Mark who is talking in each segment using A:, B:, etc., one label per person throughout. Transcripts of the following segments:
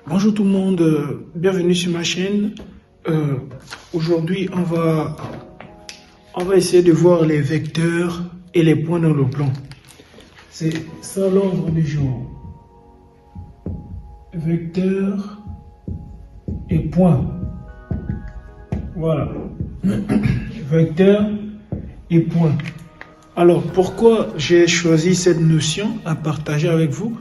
A: Bonjour tout le monde, bienvenue sur ma chaîne. Aujourd'hui, on va essayer de voir les vecteurs et les points dans le plan. C'est ça l'ordre du jour. Vecteurs et points. Voilà. Vecteurs et points. Alors, pourquoi j'ai choisi cette notion à partager avec vous?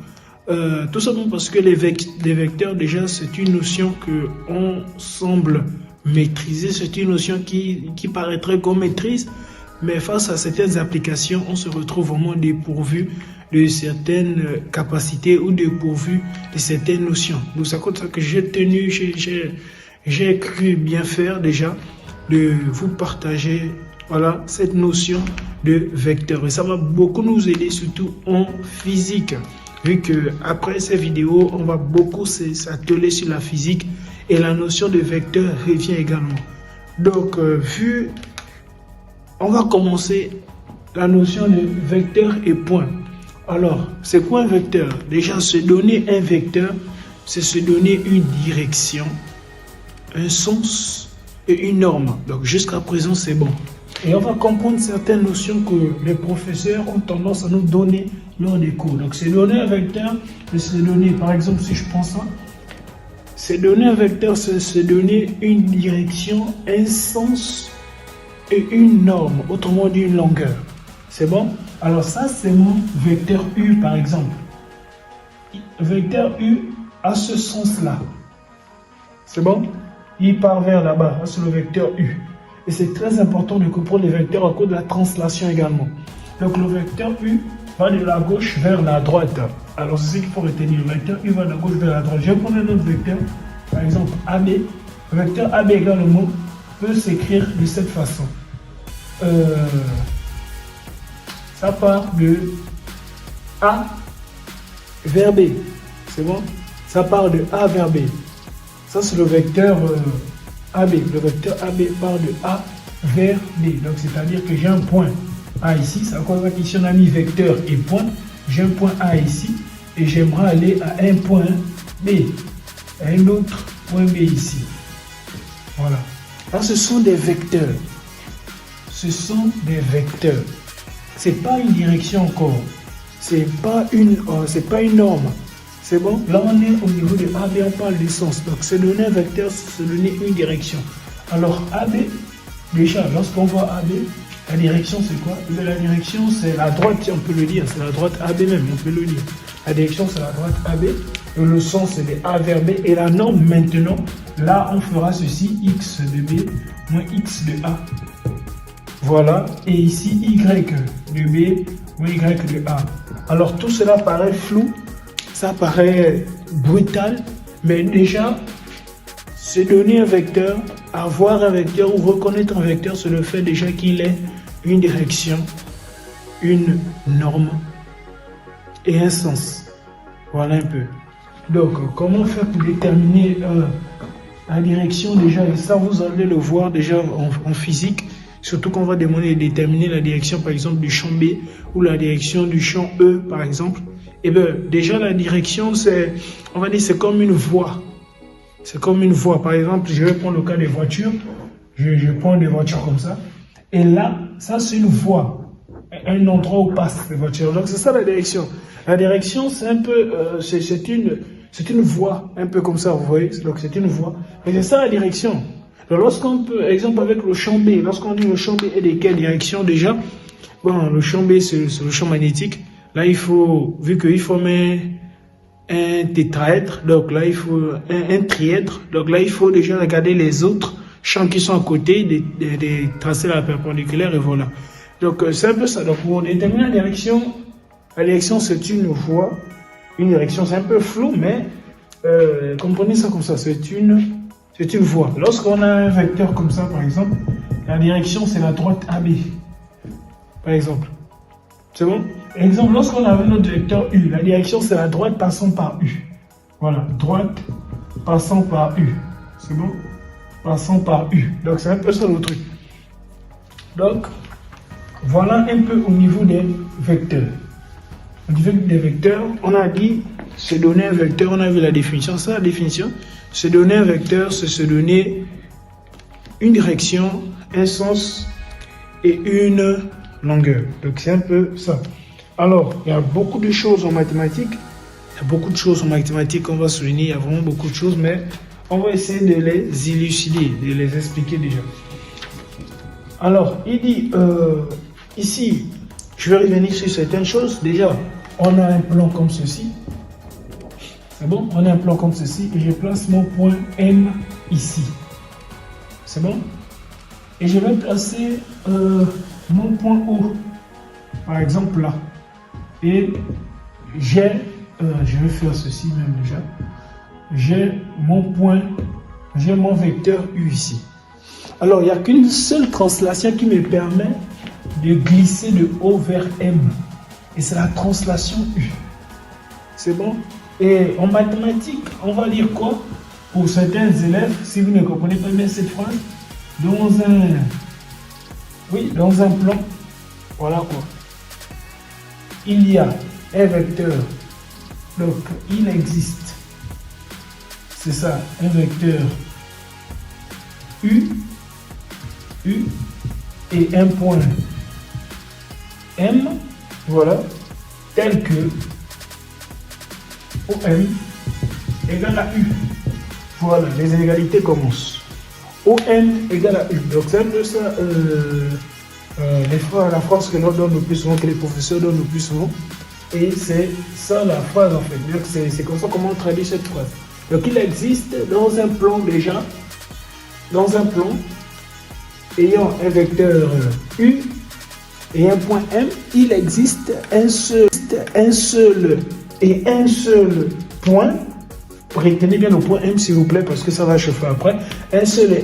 A: Tout simplement parce que les vecteurs, déjà, c'est une notion que on semble maîtriser. C'est une notion qui paraîtrait qu'on maîtrise, mais face à certaines applications, on se retrouve vraiment dépourvu de certaines capacités ou dépourvu de certaines notions. Donc, c'est comme ça que j'ai cru bien faire déjà de vous partager, voilà, cette notion de vecteur. Et ça va beaucoup nous aider, surtout en physique. Vu que après ces vidéos, on va beaucoup s'atteler sur la physique et la notion de vecteur revient également. Donc, on va commencer la notion de vecteur et point. Alors, c'est quoi un vecteur? Déjà, se donner un vecteur, c'est se donner une direction, un sens et une norme. Donc, jusqu'à présent, c'est bon. Et on va comprendre certaines notions que les professeurs ont tendance à nous donner lors des cours. Donc, c'est donner un vecteur, c'est donner, par exemple, si je prends ça, c'est donner un vecteur, c'est se donner une direction, un sens et une norme, autrement dit une longueur. C'est bon? Alors ça, c'est mon vecteur U, par exemple. Vecteur U a ce sens-là. C'est bon? Il part vers là-bas, c'est le vecteur U. Et c'est très important de comprendre les vecteurs à cause de la translation également. Donc le vecteur U va de la gauche vers la droite. Alors c'est ce qu'il faut retenir. Le vecteur U va de la gauche vers la droite. Je vais prendre un autre vecteur, par exemple AB. Le vecteur AB également peut s'écrire de cette façon. Ça part de A vers B. C'est bon? Ça part de A vers B. Ça c'est le vecteur AB. Le vecteur AB part de A vers B. Donc c'est-à-dire que j'ai un point A ici. C'est à cause de qu'ici on a mis vecteur et point. J'ai un point A ici et j'aimerais aller à un point B. À un autre point B ici. Voilà. Là ce sont des vecteurs. Ce sont des vecteurs. C'est pas une direction encore. C'est pas une norme. C'est bon? Là, on est au niveau de AB, on parle du sens. Donc, se donner un vecteur, c'est se donner une direction. Alors, AB, déjà, lorsqu'on voit AB, la direction, c'est quoi? La direction, c'est la droite, on peut le dire. C'est la droite AB même, on peut le dire. La direction, c'est la droite AB. Et le sens, c'est de A vers B. Et la norme, maintenant, là, on fera ceci, X de B moins X de A. Voilà. Et ici, Y de B moins Y de A. Alors, tout cela paraît flou. Ça paraît brutal, mais déjà, se donner un vecteur, avoir un vecteur ou reconnaître un vecteur, c'est le fait déjà qu'il ait une direction, une norme et un sens. Voilà un peu. Donc, comment faire pour déterminer la direction déjà? Et ça, vous allez le voir déjà en physique, surtout qu'on va demander de déterminer la direction, par exemple, du champ B ou la direction du champ E, par exemple. Et bien, déjà, la direction, on va dire, c'est comme une voie. C'est comme une voie. Par exemple, je vais prendre le cas des voitures. Je prends des voitures comme ça. Et là, ça, c'est une voie. Un endroit où passent les voitures. Donc, c'est ça la direction. La direction, c'est un peu, c'est une voie, un peu comme ça, vous voyez. Donc, c'est une voie. Et c'est ça la direction. Alors, lorsqu'on peut, exemple, avec le champ B, lorsqu'on dit le champ B est de quelle direction déjà? Bon, le champ B, c'est le champ magnétique. Là, il faut, vu qu'il faut mettre un tétraèdre, donc là, il faut un trièdre. Donc là, il faut déjà regarder les autres champs qui sont à côté, de tracer la perpendiculaire et voilà. Donc, c'est un peu ça. Donc, pour déterminer la direction, c'est une voie. Une direction, c'est un peu flou, mais comprenez ça comme ça. C'est une voie. Lorsqu'on a un vecteur comme ça, par exemple, la direction, c'est la droite AB. Par exemple. C'est bon? Exemple, lorsqu'on a notre vecteur U, la direction c'est la droite passant par U. Voilà, droite passant par U. C'est bon? Passant par U. Donc c'est un peu ça le truc. Donc, voilà un peu au niveau des vecteurs. Au niveau des vecteurs, on a dit se donner un vecteur, on a vu la définition, ça la définition, se donner un vecteur, c'est se donner une direction, un sens et une longueur. Donc c'est un peu ça. Alors, il y a beaucoup de choses en mathématiques, qu'on va souligner, il y a vraiment beaucoup de choses, mais on va essayer de les élucider, de les expliquer déjà. Alors, il dit, ici, je vais revenir sur certaines choses. Déjà, on a un plan comme ceci. C'est bon? On a un plan comme ceci et je place mon point M ici. C'est bon? Et je vais placer mon point O, par exemple là. Et j'ai, je vais faire ceci même déjà. J'ai mon vecteur U ici. Alors, il n'y a qu'une seule translation qui me permet de glisser de O vers M. Et c'est la translation U. C'est bon? Et en mathématiques, on va dire quoi? Pour certains élèves, si vous ne comprenez pas bien cette phrase, dans un plan, voilà quoi. Il y a un vecteur. Donc, il existe. C'est ça, un vecteur U et un point M, voilà, tel que OM égale à U. Voilà, les inégalités commencent. OM égale à U. Donc c'est un peu ça, la phrase que l'on donne le plus souvent, que les professeurs donnent le plus souvent. Et c'est ça la phrase en fait. Donc c'est comme ça comment on traduit cette phrase. Donc il existe dans un plan déjà, dans un plan ayant un vecteur U et un point M, il existe un seul point. Retenez bien le point M s'il vous plaît parce que ça va chauffer après. Un seul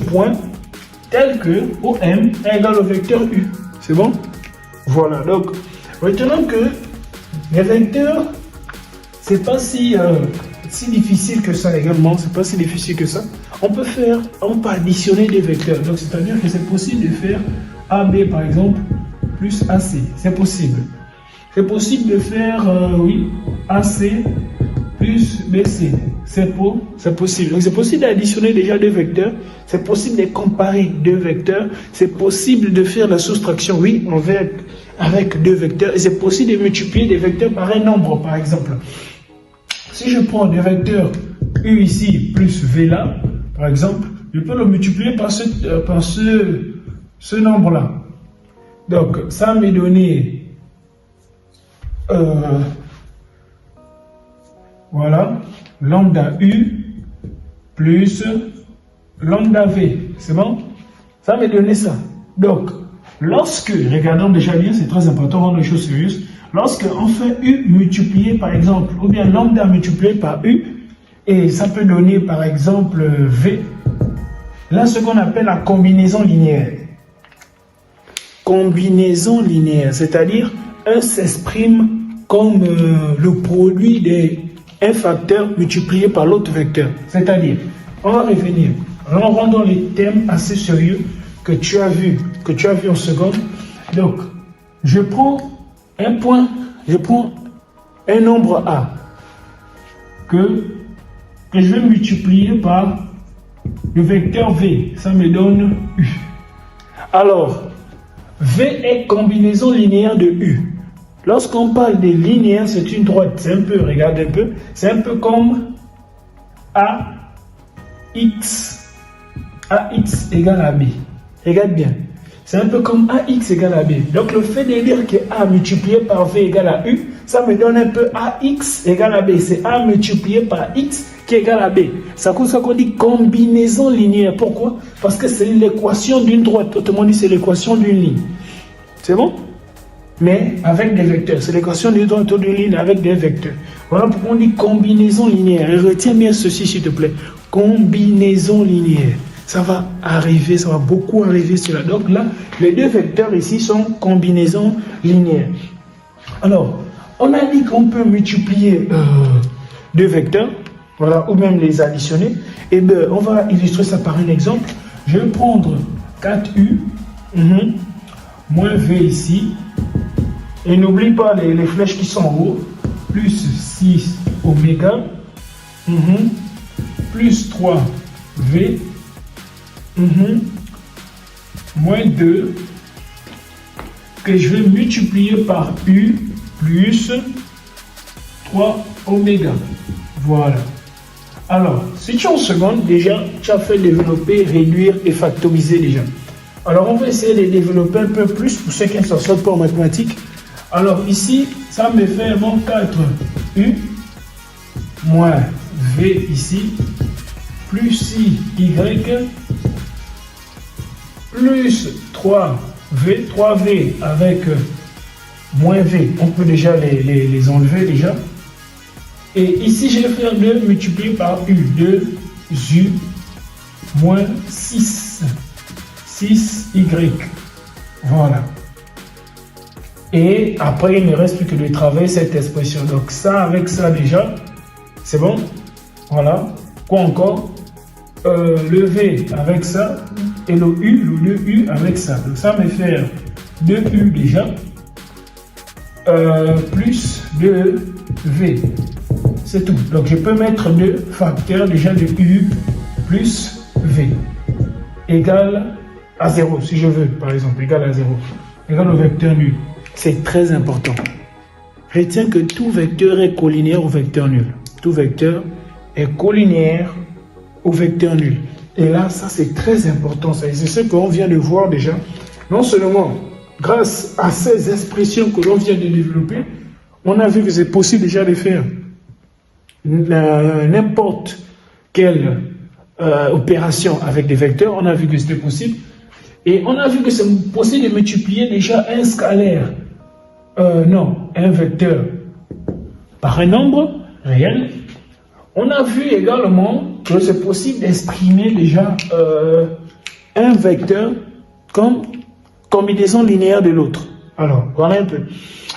A: point tel que OM égale au vecteur U. C'est bon? Voilà, donc retenons que les vecteurs, c'est pas si difficile que ça également, c'est pas si difficile que ça. On peut additionner des vecteurs. Donc c'est-à-dire que c'est possible de faire AB par exemple plus AC. C'est possible. C'est possible de faire AC plus BC. C'est possible. Donc c'est possible d'additionner déjà deux vecteurs. C'est possible de comparer deux vecteurs. C'est possible de faire la soustraction, avec deux vecteurs. Et c'est possible de multiplier des vecteurs par un nombre, par exemple. Si je prends des vecteurs U ici plus V là, par exemple, je peux le multiplier par ce nombre-là. Donc, ça m'est donné, voilà, lambda U plus lambda V. C'est bon? Ça m'est donné ça. Donc, regardons déjà bien, c'est très important, rendre les choses sérieuses. Lorsque on fait U multiplié par exemple, ou bien lambda multiplié par U, et ça peut donner par exemple V, là ce qu'on appelle la combinaison linéaire. Combinaison linéaire, c'est-à-dire un s'exprime comme le produit d'un facteur multiplié par l'autre vecteur. C'est-à-dire, on va revenir, rendons les termes assez sérieux que tu as vu en seconde. Donc, je prends un nombre A que je vais multiplier par le vecteur V. Ça me donne U. Alors, V est combinaison linéaire de U. Lorsqu'on parle de linéaire, c'est une droite. C'est un peu, regarde un peu, c'est un peu comme AX. AX égale à B. Regarde bien. C'est un peu comme AX égale à B. Donc le fait de dire que A multiplié par V égale à U, ça me donne un peu AX égale à B. C'est A multiplié par X qui égale à B. C'est comme ça qu'on dit combinaison linéaire. Pourquoi? Parce que c'est l'équation d'une droite. Autrement dit, c'est l'équation d'une ligne. C'est bon? Mais avec des vecteurs. C'est l'équation d'une droite ou d'une ligne avec des vecteurs. Voilà pourquoi on dit combinaison linéaire. Et retiens bien ceci, s'il te plaît. Combinaison linéaire. Ça va arriver, ça va beaucoup arriver cela. Donc là, les deux vecteurs ici sont combinaisons linéaires. Alors, on a dit qu'on peut multiplier deux vecteurs, voilà, ou même les additionner. Et bien, on va illustrer ça par un exemple. Je vais prendre 4U moins V ici. Et n'oublie pas les flèches qui sont en haut. Plus 6 oméga, plus 3v, moins 2, que je vais multiplier par u plus 3 oméga. Voilà. Alors, si tu es en seconde, déjà, tu as fait développer, réduire et factoriser déjà. Alors, on va essayer de développer un peu plus pour ceux qui ne s'en sortent pas en mathématiques. Alors, ici, ça me fait mon 4u moins v ici, plus y plus 3v avec moins v. On peut déjà les enlever déjà. Et ici, je vais faire 2 multiplié par u. 2u moins 6. 6y. Voilà. Et après, il ne reste plus que de travailler cette expression. Donc ça, avec ça déjà, c'est bon. Voilà. Quoi encore? Le v avec ça et le 2u avec ça. Donc ça me fait 2u déjà plus 2v. C'est tout. Donc je peux mettre 2 facteurs déjà de u plus v égale à 0 si je veux, par exemple, égale à 0. Égale au vecteur nul. C'est très important. Retiens que tout vecteur est collinéaire au vecteur nul. Tout vecteur est collinéaire au vecteur nul. Et là, ça c'est très important. C'est ce qu'on vient de voir déjà. Non seulement grâce à ces expressions que l'on vient de développer, on a vu que c'est possible déjà de faire n'importe quelle opération avec des vecteurs. On a vu que c'était possible. Et on a vu que c'est possible de multiplier déjà un scalaire, un vecteur par un nombre réel. On a vu également que c'est possible d'exprimer déjà un vecteur comme combinaison linéaire de l'autre. Alors, voilà un peu.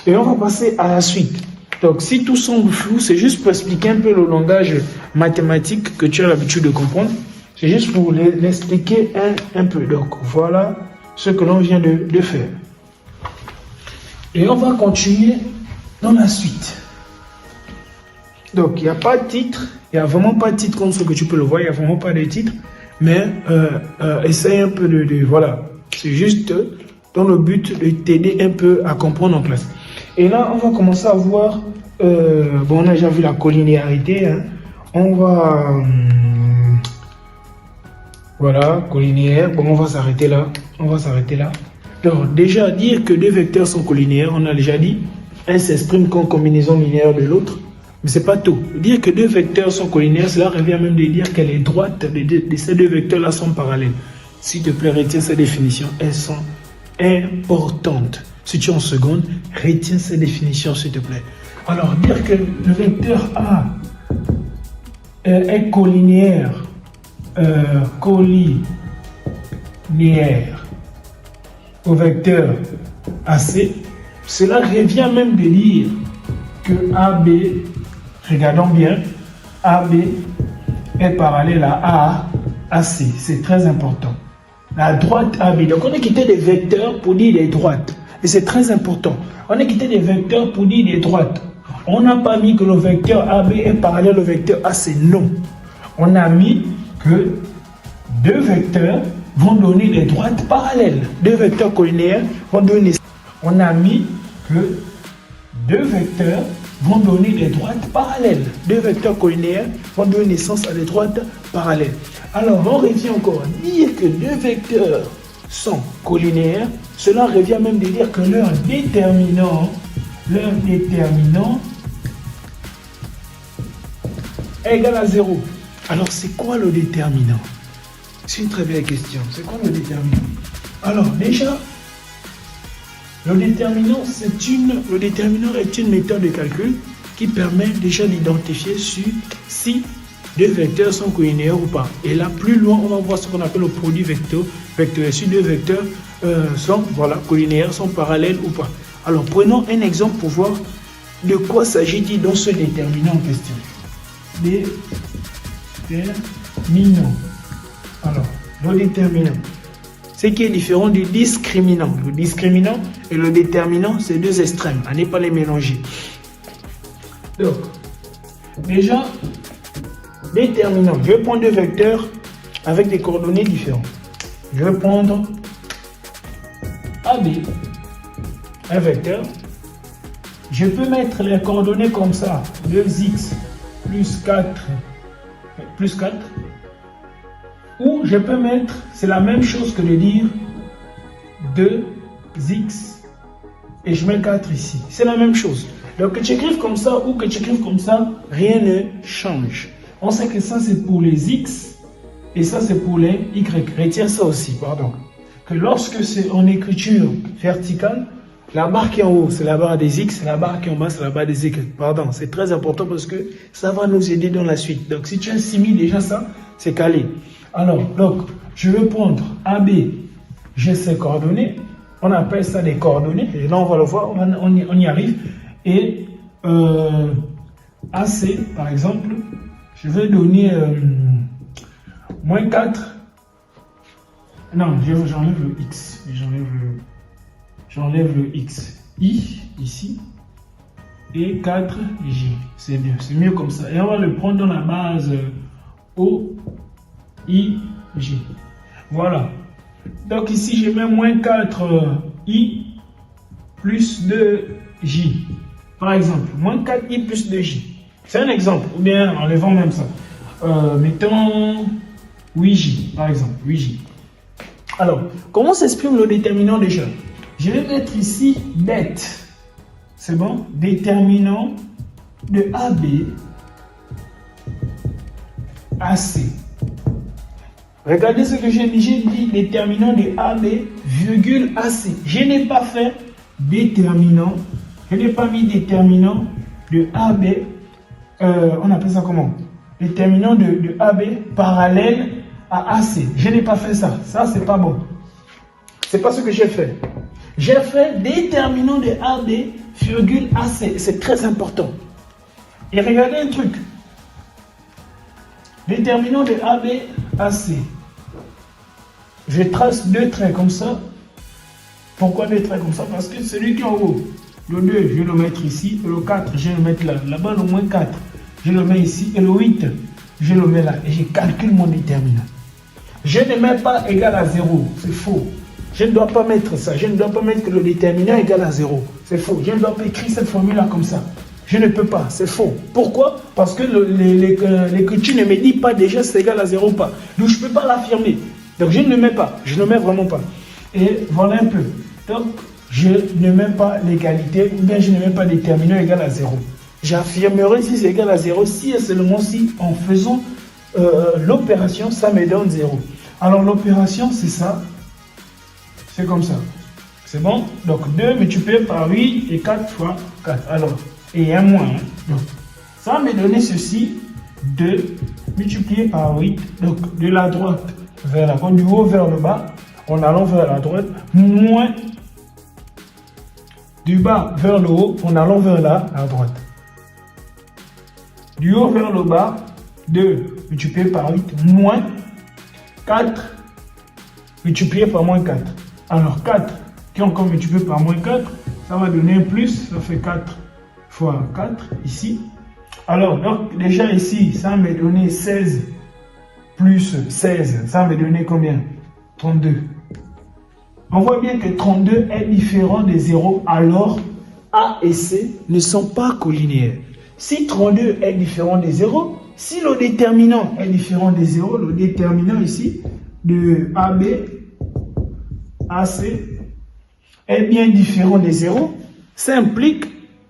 A: Et on va passer à la suite. Donc, si tout semble flou, c'est juste pour expliquer un peu le langage mathématique que tu as l'habitude de comprendre. C'est juste pour l'expliquer un peu. Donc, voilà ce que l'on vient de faire. Et on va continuer dans la suite. Donc, il n'y a pas de titre. Il n'y a vraiment pas de titre comme ce que tu peux le voir. Il n'y a vraiment pas de titre. Mais, essaye un peu voilà. C'est juste dans le but de t'aider un peu à comprendre en classe. Et là, on va commencer à voir... bon, on a déjà vu la collinéarité. Hein. On va... voilà, collinéaire. Bon, on va s'arrêter là. On va s'arrêter là. Donc, déjà, dire que deux vecteurs sont collinéaires, on a déjà dit. Un s'exprime comme combinaison linéaire de l'autre. Mais c'est pas tout. Dire que deux vecteurs sont collinéaires, cela revient même de dire que les droites de ces deux vecteurs-là sont parallèles. S'il te plaît, retiens ces définitions. Elles sont importantes. Si tu es en seconde, retiens ces définitions, s'il te plaît. Alors, dire que le vecteur A est collinéaire, au vecteur AC, cela revient même de dire que AB, regardons bien, AB est parallèle à AC. C'est très important. La droite AB. Donc, on a quitté des vecteurs pour dire des droites. Et c'est très important. On a quitté des vecteurs pour dire des droites. On n'a pas mis que le vecteur AB est parallèle au vecteur AC. Non. On a mis que deux vecteurs vont donner des droites parallèles. Deux vecteurs collinéaires vont donner... On a mis que deux vecteurs vont donner des droites parallèles. Deux vecteurs collinéaires vont donner naissance à des droites parallèles. Alors, on revient encore. Dire que deux vecteurs sont collinéaires, cela revient même de dire que leur déterminant est égal à 0. Alors, c'est quoi le déterminant? C'est une très belle question. C'est quoi le déterminant? Alors, déjà, le déterminant est une méthode de calcul qui permet déjà d'identifier si deux vecteurs sont collinéaires ou pas. Et là, plus loin, on va voir ce qu'on appelle le produit vecteur. Si deux vecteurs sont collinéaires, sont parallèles ou pas. Alors, prenons un exemple pour voir de quoi s'agit-il dans ce déterminant en question. Déterminant. Alors, le déterminant. Ce qui est différent du discriminant. Le discriminant et le déterminant, c'est deux extrêmes. À ne pas les mélanger. Donc, Déjà, déterminant. Je vais prendre deux vecteurs avec des coordonnées différentes. Je vais prendre AB, un vecteur. Je peux mettre les coordonnées comme ça, 2x plus 4, ou je peux mettre, c'est la même chose que de dire 2x et je mets 4 ici. C'est la même chose. Donc que tu écrives comme ça ou que tu écrives comme ça, rien ne change. On sait que ça c'est pour les x et ça c'est pour les y. Retiens ça aussi, pardon. Que lorsque c'est en écriture verticale, la barre qui est en haut, c'est la barre des x, la barre qui est en bas, c'est la barre des y. Pardon, c'est très important parce que ça va nous aider dans la suite. Donc, si tu assimiles déjà ça, c'est calé. Alors, donc, je vais prendre AB, j'ai ses coordonnées. On appelle ça des coordonnées. Et là, on va le voir, on y arrive. Et AC, par exemple, je vais donner moins 4. Non, j'enlève le x. J'enlève le x. I, ici. Et 4j. C'est bien. C'est mieux comme ça. Et on va le prendre dans la base O, I, J. Voilà. Donc ici, je mets moins 4i plus 2j. Par exemple, moins 4i plus 2j. C'est un exemple. Ou bien, enlevons même ça. Mettons 8j, par exemple. 8j. Alors, comment s'exprime le déterminant déjà? Je vais mettre ici det. C'est bon? Déterminant de AB AC. Regardez ce que j'ai dit. J'ai dit déterminant de AB virgule AC. Je n'ai pas fait déterminant. Je n'ai pas mis déterminant de AB. On appelle ça comment? Déterminant de AB parallèle à AC. Je n'ai pas fait ça. Ça, c'est pas bon. C'est pas ce que j'ai fait. J'ai fait déterminant de AB virgule AC. C'est très important. Et regardez un truc. Déterminant de AB AC. Je trace deux traits comme ça. Pourquoi deux traits comme ça? Parce que celui qui est en haut, le 2, je vais le mettre ici. Et le 4, je vais le mettre là. Là-bas, le moins 4, je le mets ici. Et le 8, je le mets là. Et je calcule mon déterminant. Je ne mets pas égal à 0. C'est faux. Je ne dois pas mettre ça. Je ne dois pas mettre que le déterminant est égal à 0. C'est faux. Je ne dois pas écrire cette formule-là comme ça. Je ne peux pas. C'est faux. Pourquoi? Parce que l'écriture ne me dit pas déjà c'est égal à 0 ou pas. Donc je ne peux pas l'affirmer. Donc je ne le mets pas. Je ne le mets vraiment pas. Et voilà un peu. Donc je ne mets pas l'égalité ou bien je ne mets pas déterminant égal à 0. J'affirmerai si c'est égal à 0 si et seulement si en faisant l'opération ça me donne 0. Alors l'opération c'est ça. C'est comme ça. C'est bon? Donc 2 multiplié par 8 et 4 fois 4. Alors, et un moins. Donc, ça me donner ceci. 2 multiplié par 8. Donc, de la droite vers la gauche, du haut vers le bas, en allant vers la droite, moins du bas vers le haut, en allant vers la droite. Du haut vers le bas, 2 multiplié par 8, moins 4 multiplié par moins 4. Alors 4 qui est encore multiplié par moins 4, ça va donner un plus, ça fait 4 fois 4 ici. Alors donc déjà ici, ça m'a donné 16 plus 16, ça m'a donné combien? 32. On voit bien que 32 est différent des 0, alors A et C ne sont pas collinéaires. Si 32 est différent des 0, si le déterminant est différent des 0, le déterminant ici de AB, AC est bien différent des 0, ça implique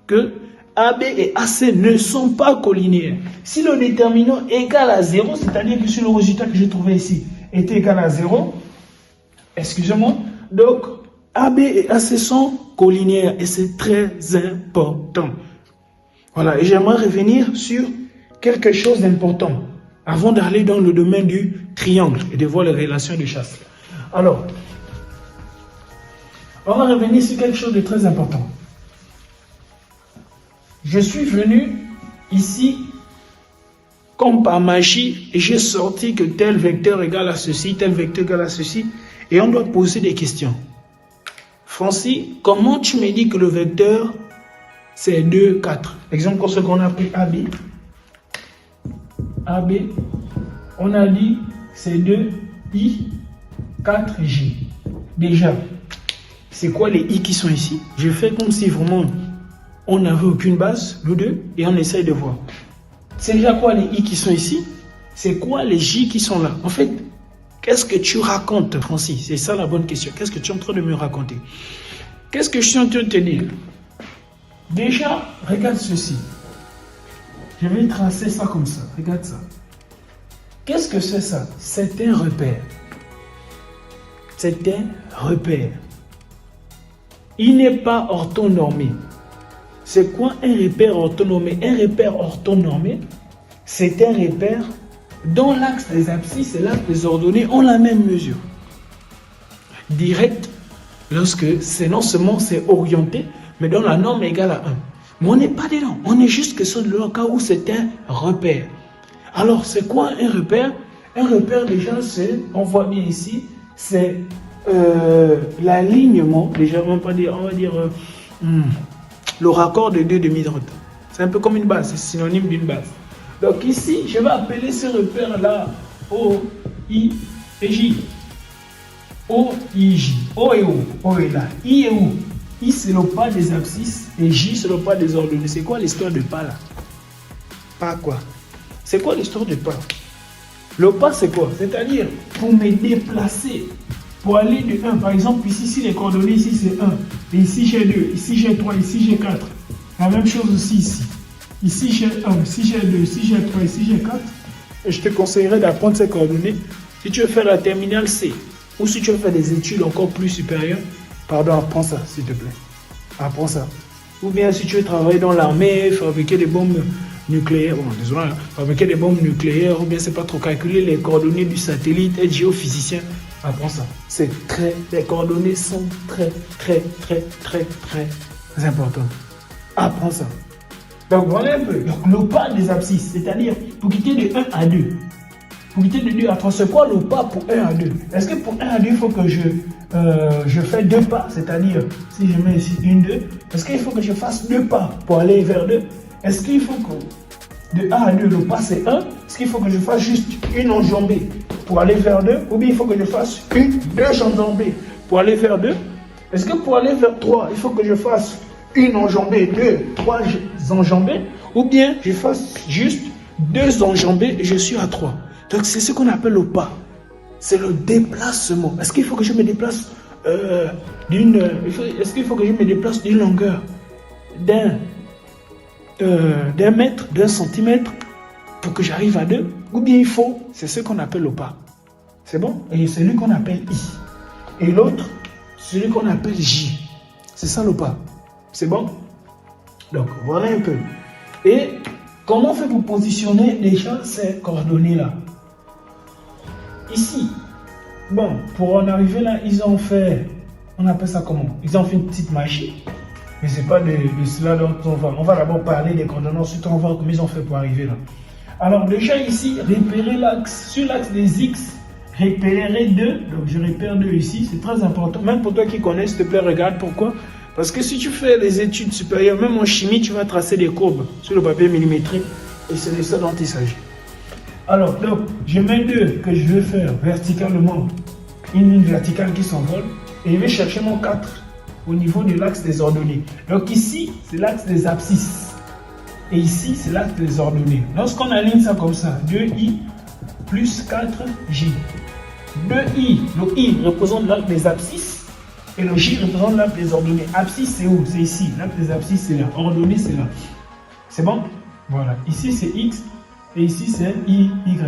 A: que AB et AC ne sont pas collinéaires. Si le déterminant est égal à 0, c'est-à-dire que si le résultat que j'ai trouvé ici est égal à 0, excusez-moi, donc AB et AC sont collinéaires et c'est très important. Voilà, et j'aimerais revenir sur quelque chose d'important avant d'aller dans le domaine du triangle et de voir les relations de chasse. Alors, on va revenir sur quelque chose de très important. Je suis venu ici comme par magie et j'ai sorti que tel vecteur égale à ceci, tel vecteur égale à ceci et on doit poser des questions. Francis, comment tu me dis que le vecteur c'est 2, 4? Exemple comme ce qu'on a pris AB. AB, on a dit c'est 2 I, 4 J. Déjà, c'est quoi les I qui sont ici? Je fais comme si vraiment on n'avait aucune base, nous deux, et on essaye de voir. C'est déjà quoi les I qui sont ici? C'est quoi les J qui sont là? En fait, qu'est-ce que tu racontes, Francis? C'est ça la bonne question. Qu'est-ce que tu es en train de me raconter? Qu'est-ce que je suis en train de te dire? Déjà, regarde ceci. Je vais tracer ça comme ça. Regarde ça. Qu'est-ce que c'est ça? C'est un repère. C'est un repère. Il n'est pas orthonormé. C'est quoi un repère orthonormé? Un repère orthonormé, c'est un repère dont l'axe des abscisses et l'axe des ordonnées ont la même mesure. Direct, lorsque c'est non seulement c'est orienté, mais dont la norme est égale à 1. Mais on n'est pas dedans. On est juste que sur le cas où c'est un repère. Alors, c'est quoi un repère? Un repère, déjà, c'est, on voit bien ici, c'est l'alignement, déjà, on va dire le raccord de deux demi-droites. C'est un peu comme une base, c'est synonyme d'une base. Donc ici, je vais appeler ce repère-là O, I et J. O, I, J. O et O. O est là. I et O. I, c'est le pas des abscisses et J, c'est le pas des ordonnées. C'est quoi l'histoire de pas là? Pas quoi? C'est quoi l'histoire de pas? Le pas, c'est quoi? C'est-à-dire, pour me déplacer, pour aller de 1, par exemple, ici, si les coordonnées, ici, c'est 1. Et ici, j'ai 2. Ici, j'ai 3. Ici, j'ai 4. La même chose aussi ici. Ici, j'ai 1. Ici, j'ai 2. Ici, j'ai 3. Ici, j'ai 4. Et je te conseillerais d'apprendre ces coordonnées. Si tu veux faire la terminale C, ou si tu veux faire des études encore plus supérieures, pardon, apprends ça, s'il te plaît. Apprends ça. Ou bien si tu veux travailler dans l'armée, fabriquer des bombes nucléaires, bon, désolé, fabriquer des bombes nucléaires, ou bien c'est pas trop calculer les coordonnées du satellite, être géophysicien, apprends ça. Les coordonnées sont très importantes. Apprends ça. Donc voilà un peu. Donc le pas des abscisses, c'est-à-dire pour quitter de 1 à 2. Pour quitter de 2 à 3, c'est quoi le pas pour 1 à 2? Est-ce que pour 1 à 2, il faut que je fais 2 pas? C'est-à-dire, si je mets ici 1, 2, est-ce qu'il faut que je fasse 2 pas pour aller vers 2? Est-ce qu'il faut que de 1 à 2, le pas c'est 1? Est-ce qu'il faut que je fasse juste une enjambée pour aller vers 2? Ou bien il faut que je fasse deux enjambées pour aller vers 2? Est-ce que pour aller vers 3, il faut que je fasse une enjambée, 3 enjambées? Ou bien je fasse juste 2 enjambées et je suis à 3? Donc c'est ce qu'on appelle le pas. C'est le déplacement. Est-ce qu'il faut que je me déplace est-ce qu'il faut que je me déplace d'une longueur d'un mètre, d'un centimètre pour que j'arrive à 2? Ou bien il faut, c'est ce qu'on appelle le pas. C'est bon? Et celui qu'on appelle I. Et l'autre, celui qu'on appelle J. C'est ça le pas. C'est bon? Donc voilà un peu. Et comment on fait pour positionner déjà ces coordonnées-là? Ici, bon, pour en arriver là, ils ont fait, on appelle ça comment? Ils ont fait une petite machine, mais c'est pas de cela dont on va d'abord parler des coordonnées, ensuite on va voir comment ils ont fait pour arriver là. Alors déjà ici, repérer l'axe, sur l'axe des X, repérer 2, donc je repère 2 ici, c'est très important, même pour toi qui connais, s'il te plaît, regarde pourquoi. Parce que si tu fais les études supérieures, même en chimie, tu vas tracer des courbes sur le papier millimétrique, et c'est de ça dont il s'agit. Alors, donc, je mets 2 que je vais faire verticalement, une ligne verticale qui s'envole, et je vais chercher mon 4 au niveau de l'axe des ordonnées. Donc ici, c'est l'axe des abscisses, et ici, c'est l'axe des ordonnées. Lorsqu'on aligne ça comme ça, 2i plus 4j. 2i, le i représente l'axe des abscisses, et le j représente l'axe des ordonnées. Abscisse, c'est où? C'est ici. L'axe des abscisses, c'est là. Ordonnée, c'est là. C'est bon? Voilà. Ici, c'est x. Et ici, c'est I, Y.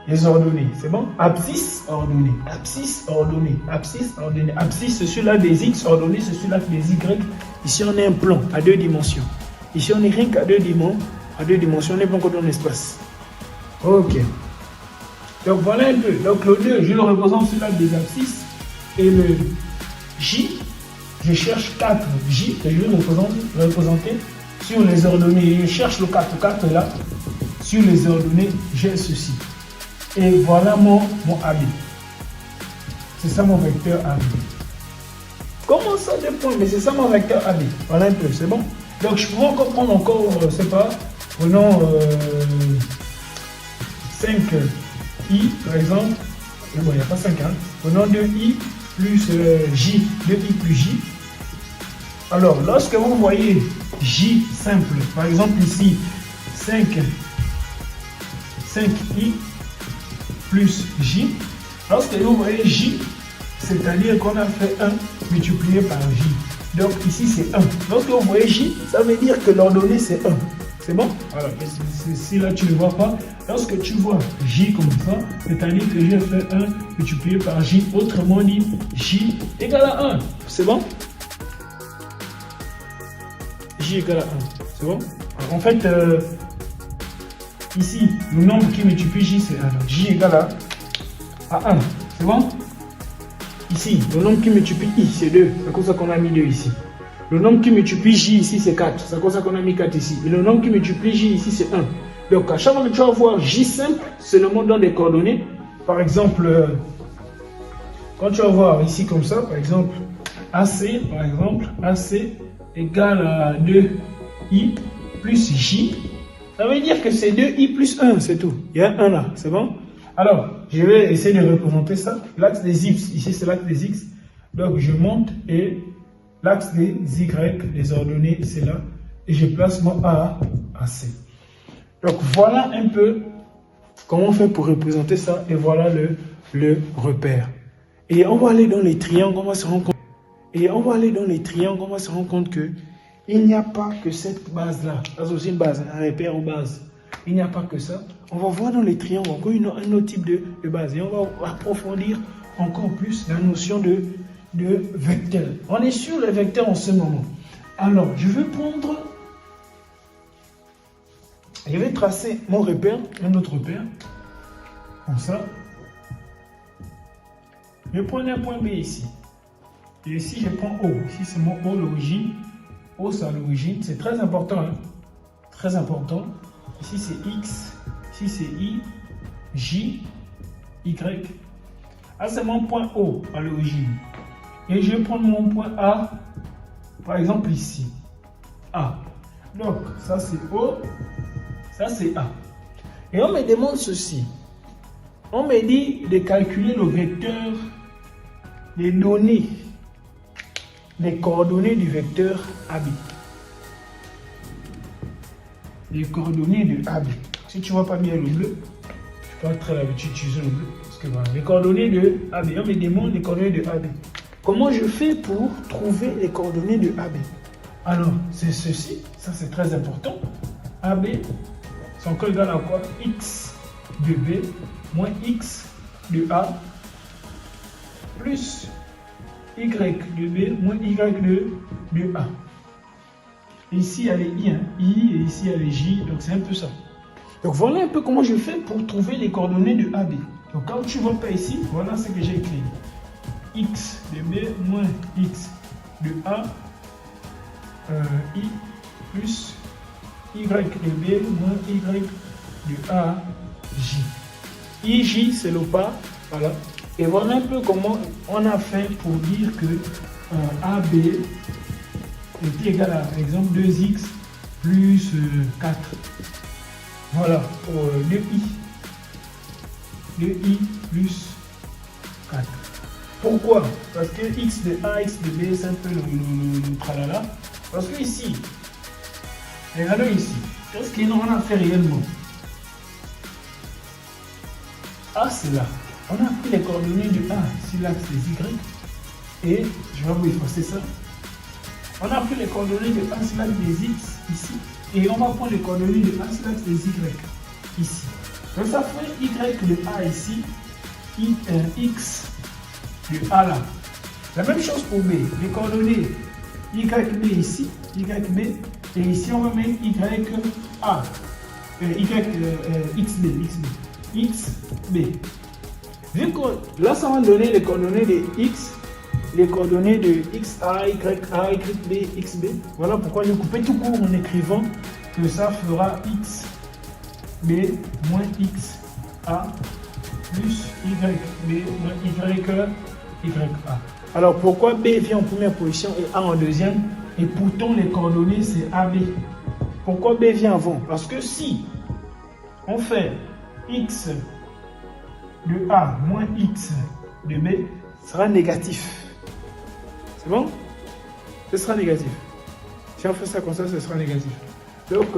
A: Les ordonnées, c'est bon? Abscisse, ordonnée. Abscisse, ordonnée. Abscisse, ordonnée. Abscisse, c'est celui-là des X, ordonnée, c'est celui-là des Y. Ici, on est un plan à 2 dimensions. Ici, on est rien qu'à 2 dimensions. À 2 dimensions, on n'est pas encore dans l'espace. Ok. Donc, voilà un peu. Donc, le 2, je le représente sur l'axe des abscisses. Et le J, je cherche 4J que je vais représenter sur les ordonnées. Je cherche le 4. Le 4 est là. Sur les ordonnées, j'ai ceci. Et voilà mon AB. C'est ça mon vecteur AB. Comment ça dépend? Mais c'est ça mon vecteur AB. Voilà un peu, c'est bon? Donc je pourrais encore prendre c'est pas, prenons 5i, par exemple, bon, il n'y a pas 5, hein. Prenons 2i plus j, 2i plus j. Alors, lorsque vous voyez j simple, par exemple ici, 5i plus j, lorsque vous voyez j, c'est-à-dire qu'on a fait 1 multiplié par j. Donc ici c'est 1. Lorsque vous voyez j, ça veut dire que l'ordonnée c'est 1. C'est bon? Voilà. Si là tu ne vois pas, lorsque tu vois j comme ça, c'est-à-dire que j'ai fait 1 multiplié par j. Autrement dit, j égale à 1. C'est bon? J égale à 1. C'est bon? Alors, en fait, ici, le nombre qui multiplie j, c'est 1. Donc j égale à 1. C'est bon? Ici, le nombre qui multiplie i, c'est 2. C'est comme ça qu'on a mis 2 ici. Le nombre qui multiplie j ici, c'est 4. C'est comme ça qu'on a mis 4 ici. Et le nombre qui multiplie j ici, c'est 1. Donc, à chaque fois que tu vas voir j simple, c'est le monde dans des coordonnées. Par exemple, quand tu vas voir ici comme ça, par exemple, AC, par exemple, AC égale à 2i plus j. Ça veut dire que c'est 2i plus 1, c'est tout. Il y a 1 là, c'est bon? Alors, je vais essayer de représenter ça. L'axe des x, ici c'est l'axe des x. Donc, je monte et l'axe des y, les ordonnées, c'est là. Et je place mon A à C. Donc, voilà un peu comment on fait pour représenter ça. Et voilà le repère. Et on va aller dans les triangles, on va se rendre compte. Que il n'y a pas que cette base-là. C'est aussi une base, un repère aux bases. Il n'y a pas que ça. On va voir dans les triangles encore un autre type de base. Et on va approfondir encore plus la notion de vecteur. On est sur le vecteur en ce moment. Alors, je vais tracer mon repère, un autre repère. Comme ça. Je prends un point B ici. Et ici, je prends O. Ici, c'est mon O, l'origine. O, c'est à l'origine. C'est très important. Hein? Très important. Ici, c'est X. Ici, c'est I. J. Y. Ah, c'est mon point O à l'origine. Et je vais prendre mon point A. Par exemple, ici. A. Donc, ça, c'est O. Ça, c'est A. Et on me demande ceci. On me dit de calculer le vecteur, les données, les coordonnées du vecteur AB. Les coordonnées de AB. Si tu ne vois pas bien le bleu, je n'ai pas très l'habitude d'utiliser le bleu. Parce que voilà, les coordonnées de AB. On me demande les coordonnées de AB. Comment je fais pour trouver les coordonnées de AB? Alors, c'est ceci. Ça, c'est très important. AB, c'est encore égal à quoi? X de B moins X de A plus Y de B moins Y de A. Et ici, il y a les I, hein, I, et ici, il y a les J, donc c'est un peu ça. Donc voilà un peu comment je fais pour trouver les coordonnées de AB. Donc quand tu vois pas ici, voilà ce que j'ai écrit. X de B moins X de A, I plus Y de B moins Y de A, J. IJ, c'est le pas, voilà. Et voilà un peu comment on a fait pour dire que AB est égal à, par exemple, 2x plus 4. Voilà, 2i plus 4. Pourquoi? Parce que x de A, x de B, c'est un peu le tralala. Parce que ici, regardez ici, qu'est-ce qu'on a fait réellement? A, c'est là. On a pris les coordonnées de A sur l'axe des Y. Et je vais vous effacer ça. On a pris les coordonnées de A sur l'axe des X ici. Et on va prendre les coordonnées de A sur l'axe des Y ici. Donc ça fait Y de A ici. X de A là. La même chose pour B. Les coordonnées YB ici. YB. Et ici on va mettre YA. XB. XB. Vu que là, ça va donner les coordonnées de X, les coordonnées de XA, YA, YB, XB. Voilà pourquoi j'ai coupé tout court en écrivant que ça fera XB moins XA plus YB moins YA. Alors pourquoi B vient en première position et A en deuxième? Et pourtant les coordonnées c'est AB. Pourquoi B vient avant? Parce que si on fait x de A moins x de B sera négatif. C'est bon? Ce sera négatif. Si on fait ça comme ça, ce sera négatif. Donc,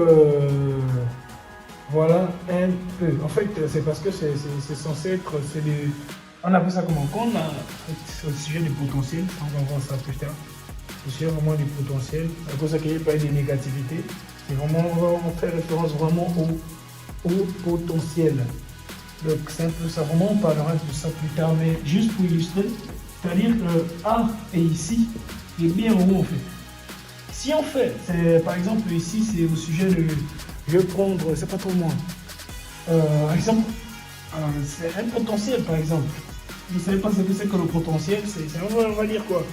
A: voilà un peu. En fait, c'est parce que c'est censé être... on appelle ça comment? Quand on a au sujet du potentiel, on va voir ça plus tard. Au sujet vraiment du potentiel, à cause qu'il n'y a pas de négativité, c'est vraiment, on va faire référence vraiment au potentiel. Donc, c'est un peu ça. Vraiment, on parlera de ça plus tard, mais juste pour illustrer, c'est-à-dire que A est ici et B en haut, en fait. Si on fait, par exemple, ici, c'est au sujet de. Je vais prendre, c'est pas trop moins. Par exemple, c'est un potentiel, par exemple. Vous ne savez pas ce que c'est que le potentiel, on va dire quoi?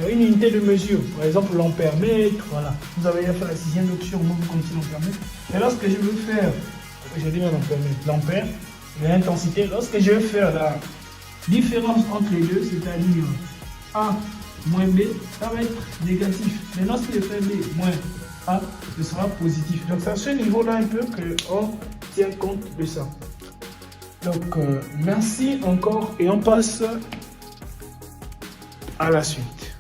A: Une unité de mesure, par exemple l'ampère-mètre, voilà. Vous avez fait la 6e option, moi vous connaissez l'ampère-mètre. Et lorsque je veux faire, j'ai dit l'ampère-mètre, l'ampère, l'intensité, lorsque je vais faire la différence entre les deux, c'est-à-dire A moins B, ça va être négatif. Mais lorsque je fais B moins A, ce sera positif. Donc c'est à ce niveau-là un peu qu'on tient compte de ça. Donc merci encore et on passe à la suite.